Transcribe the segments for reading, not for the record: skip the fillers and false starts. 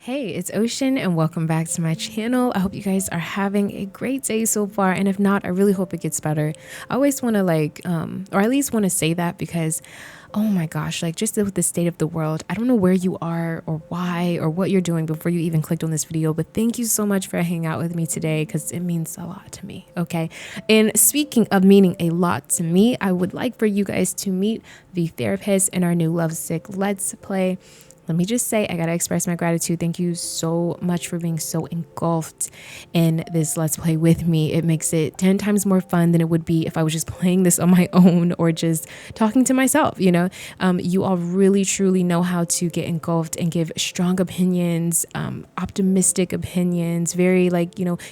Hey, it's Ocean and welcome back to my channel. I hope you guys are having a great day so far, and if not, I really hope it gets better. I always want to or at least want to say that because oh my gosh, like just with the state of the world, I don't know where you are or why or what you're doing before you even clicked on this video, but thank you so much for hanging out with me today because it means a lot to me, okay? And speaking of meaning a lot to me, I would like for you guys to meet the therapist in our new Lovesick Let's Play. Let me just say, I gotta express my gratitude. Thank you so much for being so engulfed in this Let's Play with me. It makes it 10 times more fun than it would be if I was just playing this on my own or just talking to myself, you know? You all really, truly know how to get engulfed and give strong opinions, optimistic opinions, very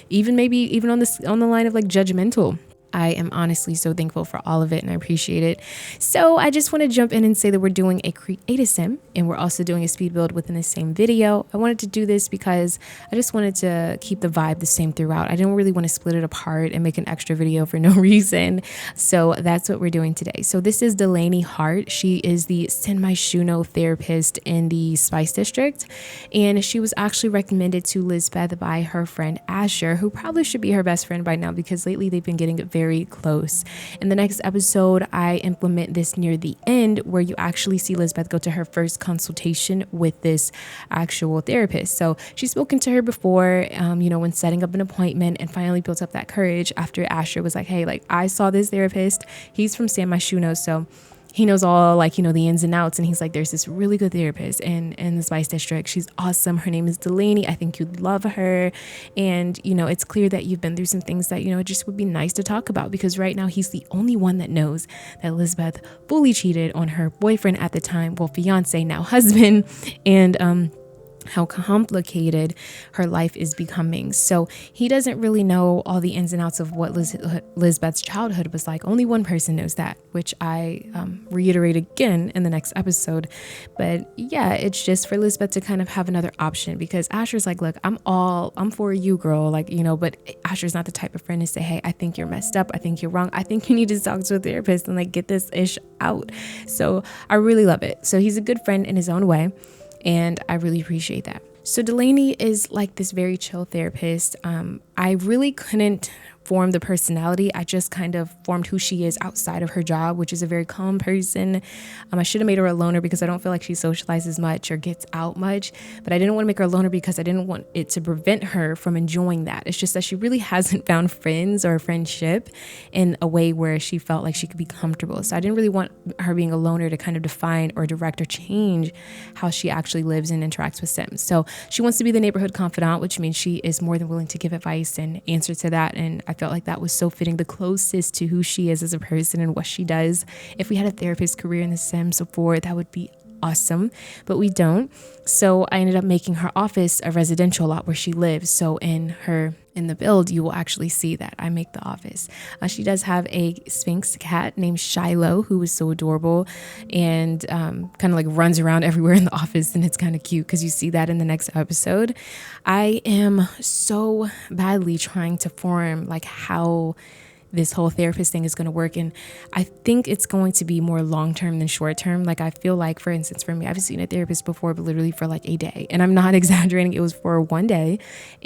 even maybe even on the line of like judgmental. I am honestly so thankful for all of it and I appreciate it. So I just want to jump in and say that we're doing a create a sim and we're also doing a speed build within the same video. I wanted to do this because I just wanted to keep the vibe the same throughout. I didn't really want to split it apart and make an extra video for no reason. So that's what we're doing today. So this is Delaney Hart. She is the Myshuno therapist in the Spice District. And she was actually recommended to Lisbeth by her friend Asher, who probably should be her best friend by now because lately they've been getting very close. In the next episode, I implement this near the end where you actually see Lisbeth go to her first consultation with this actual therapist. So she's spoken to her before, when setting up an appointment, and finally built up that courage after Asher was like, hey, like I saw this therapist. He's from Myshuno, so he knows all the ins and outs, and he's like, there's this really good therapist in the Spice District. She's awesome. Her name is Delaney. I think you'd love her. And it's clear that you've been through some things that it just would be nice to talk about, because right now he's the only one that knows that Elizabeth fully cheated on her boyfriend at the time, well, fiance, now husband, and how complicated her life is becoming. So he doesn't really know all the ins and outs of what Lisbeth's childhood was like. Only one person knows that, which I reiterate again in the next episode. But yeah, it's just for Lisbeth to kind of have another option, because Asher's like, look, I'm for you, girl. But Asher's not the type of friend to say, hey, I think you're messed up. I think you're wrong. I think you need to talk to a therapist and like get this ish out. So I really love it. So he's a good friend in his own way, and I really appreciate that. So Delaney is like this very chill therapist. I really couldn't form the personality. I just kind of formed who she is outside of her job, which is a very calm person. I should have made her a loner because I don't feel like she socializes much or gets out much, but I didn't want to make her a loner because I didn't want it to prevent her from enjoying that. It's just that she really hasn't found friends or a friendship in a way where she felt like she could be comfortable. So I didn't really want her being a loner to kind of define or direct or change how she actually lives and interacts with Sims. So she wants to be the neighborhood confidant, which means she is more than willing to give advice and answer to that. And I felt like that was so fitting, the closest to who she is as a person and what she does. If we had a therapist career in The Sims before, that would be awesome, but we don't. So I ended up making her office a residential lot where she lives. So in the build, you will actually see that I make the office. She does have a Sphinx cat named Shiloh, who is so adorable and kind of like runs around everywhere in the office, and it's kind of cute because you see that in the next episode. I am so badly trying to form like how this whole therapist thing is going to work, and I think it's going to be more long-term than short-term. Like I feel like, for instance, for me, I've seen a therapist before, but literally for like a day, and I'm not exaggerating. It was for one day,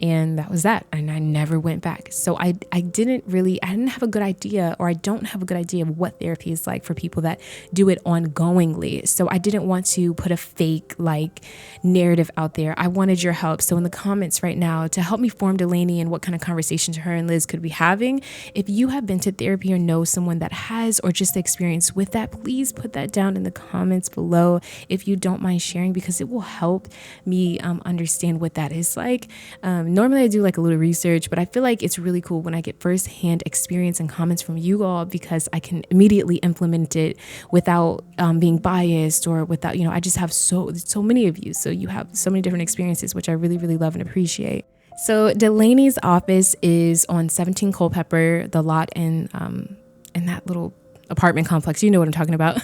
and that was that, and I never went back. So I didn't have a good idea, or I don't have a good idea of what therapy is like for people that do it ongoingly. So I didn't want to put a fake like narrative out there. I wanted your help. So in the comments right now, to help me form Delaney and what kind of conversations her and Liz could be having, if you have been to therapy or know someone that has, or just experience with that, please put that down in the comments below if you don't mind sharing, because it will help me understand what that is like. Normally I do like a little research, but I feel like it's really cool when I get firsthand experience and comments from you all, because I can immediately implement it without being biased or without, I just have so many of you. So you have so many different experiences, which I really, really love and appreciate. So Delaney's office is on 17 Culpeper, the lot in that little apartment complex. You know what I'm talking about.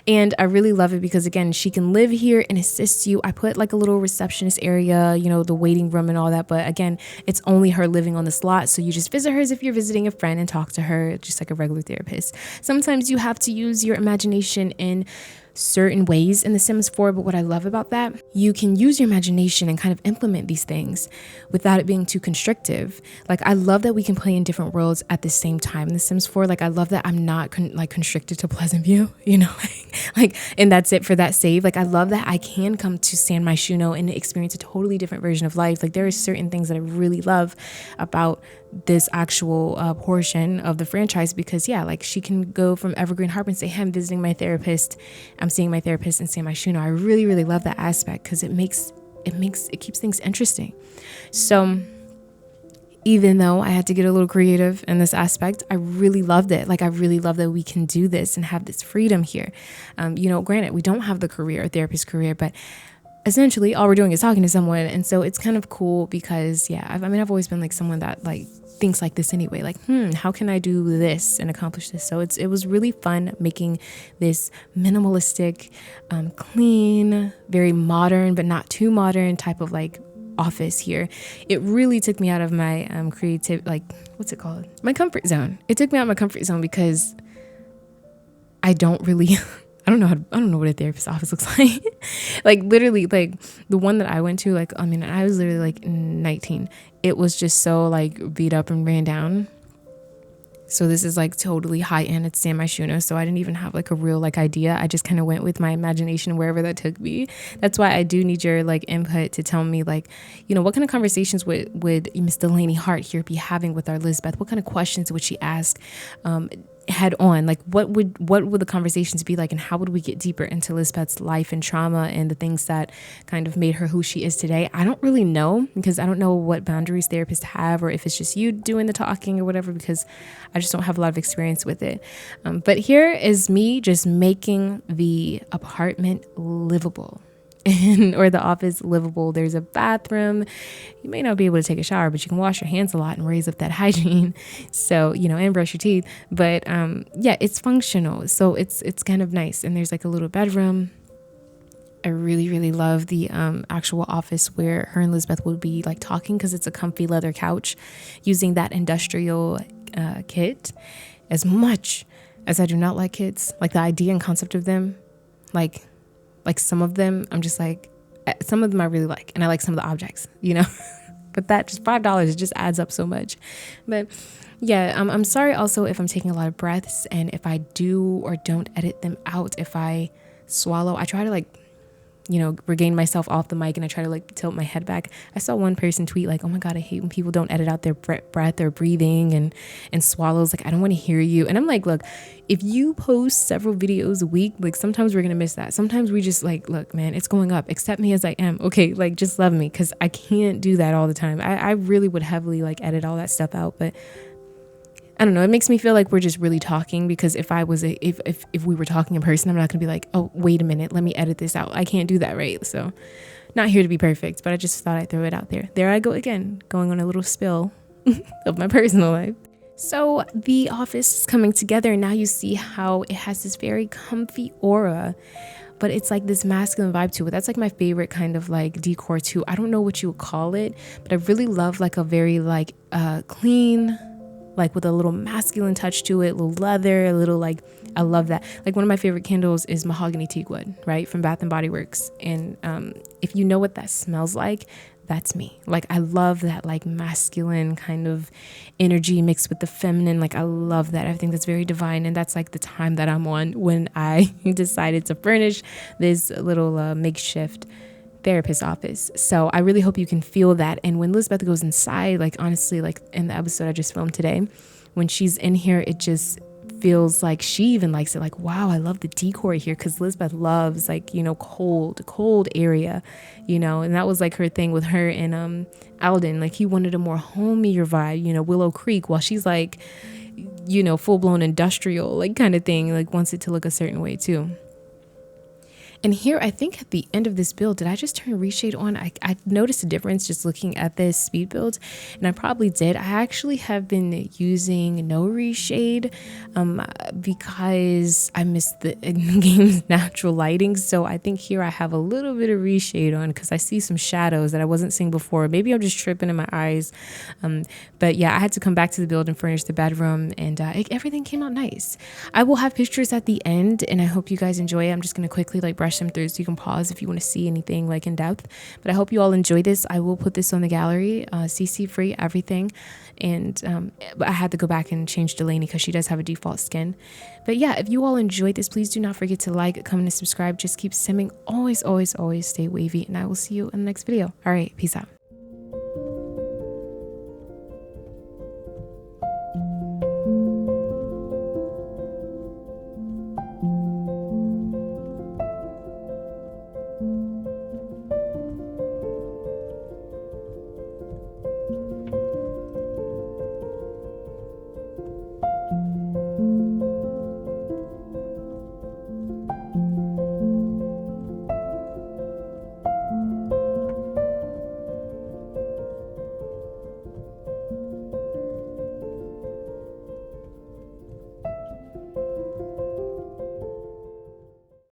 And I really love it because, again, she can live here and assist you. I put like a little receptionist area, the waiting room and all that. But again, it's only her living on this lot. So you just visit her as if you're visiting a friend and talk to her just like a regular therapist. Sometimes you have to use your imagination and certain ways in The Sims 4, but what I love about that, you can use your imagination and kind of implement these things without it being too constrictive. Like, I love that we can play in different worlds at the same time in The Sims 4. Like, I love that I'm not constricted to Pleasant View, you know, and that's it for that save. Like, I love that I can come to San Myshuno and experience a totally different version of life. Like, there are certain things that I really love about this actual portion of the franchise, because yeah, like, she can go from Evergreen Harbor and say, hey, I'm visiting my therapist, I'm seeing my therapist in San Myshuno. I really, really love that aspect because it keeps things interesting. So even though I had to get a little creative in this aspect, I really loved it. Like, I really love that we can do this and have this freedom here. Granted, we don't have the therapist career, but essentially all we're doing is talking to someone. And so it's kind of cool because, yeah, I've always been like someone that like thinks like this anyway, like, how can I do this and accomplish this? So it was really fun making this minimalistic, clean, very modern, but not too modern type of like office here. It really took me out of my creative, like, what's it called? My comfort zone. It took me out of my comfort zone because I don't really I don't know what a therapist's office looks like. Like, literally, like the one that I went to, like, I mean, I was literally like 19. It was just so like beat up and ran down. So this is like totally high end. It's San Myshuno. So I didn't even have like a real like idea. I just kind of went with my imagination wherever that took me. That's why I do need your like input to tell me, like, what kind of conversations would Miss Delaney Hart here be having with our Lisbeth? What kind of questions would she ask head on? Like, what would the conversations be like, and how would we get deeper into Lisbeth's life and trauma and the things that kind of made her who she is today? I don't really know, because I don't know what boundaries therapists have, or if it's just you doing the talking or whatever, because I just don't have a lot of experience with it. But here is me just making the apartment livable. Or the office livable. There's a bathroom. You may not be able to take a shower, but you can wash your hands a lot and raise up that hygiene. So, and brush your teeth. But yeah, it's functional. So it's kind of nice. And there's like a little bedroom. I really, really love the actual office where her and Elizabeth would be like talking, because it's a comfy leather couch using that industrial kit. As much as I do not like kits, like the idea and concept of them, like some of them, I'm just like, some of them I really like, and I like some of the objects, but that just $5, it just adds up so much. But yeah, I'm sorry also if I'm taking a lot of breaths, and if I do or don't edit them out. If I swallow, I try to like, regain myself off the mic, and I try to like tilt my head back. I saw one person tweet like, oh my God, I hate when people don't edit out their breath or breathing and swallows. Like, I don't want to hear you. And I'm like, look, if you post several videos a week, like sometimes we're going to miss that. Sometimes we just like, look, man, it's going up. Accept me as I am. Okay. Like, just love me, because I can't do that all the time. I really would heavily like edit all that stuff out, but I don't know. It makes me feel like we're just really talking, because if we were talking in person, I'm not going to be like, oh, wait a minute, let me edit this out. I can't do that, right? So not here to be perfect, but I just thought I'd throw it out there. There I go again, going on a little spill of my personal life. So the office is coming together, and now you see how it has this very comfy aura, but it's like this masculine vibe to it. That's like my favorite kind of like decor too. I don't know what you would call it, but I really love like a very like clean, like with a little masculine touch to it, little leather, a little like, I love that. Like, one of my favorite candles is mahogany teak wood, right, from Bath and Body Works. And if you know what that smells like, that's me. Like, I love that like masculine kind of energy mixed with the feminine. Like, I love that. I think that's very divine, and that's like the time that I'm on when I decided to furnish this little makeshift therapist office. So I really hope you can feel that. And when Lisbeth goes inside, like, honestly, like in the episode I just filmed today, when she's in here, it just feels like she even likes it. Like, wow, I love the decor here, because Lisbeth loves like, cold area, and that was like her thing with her and Alden. Like, he wanted a more homier vibe, Willow Creek, while she's like, full-blown industrial like kind of thing, like wants it to look a certain way too. And here, I think at the end of this build, did I just turn reshade on? I noticed a difference just looking at this speed build, and I probably did. I actually have been using no reshade because I missed the game's natural lighting. So I think here I have a little bit of reshade on because I see some shadows that I wasn't seeing before. Maybe I'm just tripping in my eyes. But yeah, I had to come back to the build and furnish the bedroom, and everything came out nice. I will have pictures at the end, and I hope you guys enjoy it. I'm just going to quickly like brush them through so you can pause if you want to see anything like in depth. But I hope you all enjoy this. I will put this on the gallery, CC free, everything. And I had to go back and change Delaney because she does have a default skin. But yeah, if you all enjoyed this, please do not forget to like, comment, and subscribe. Just keep simming. Always, always, always stay wavy, and I will see you in the next video. All right, peace out.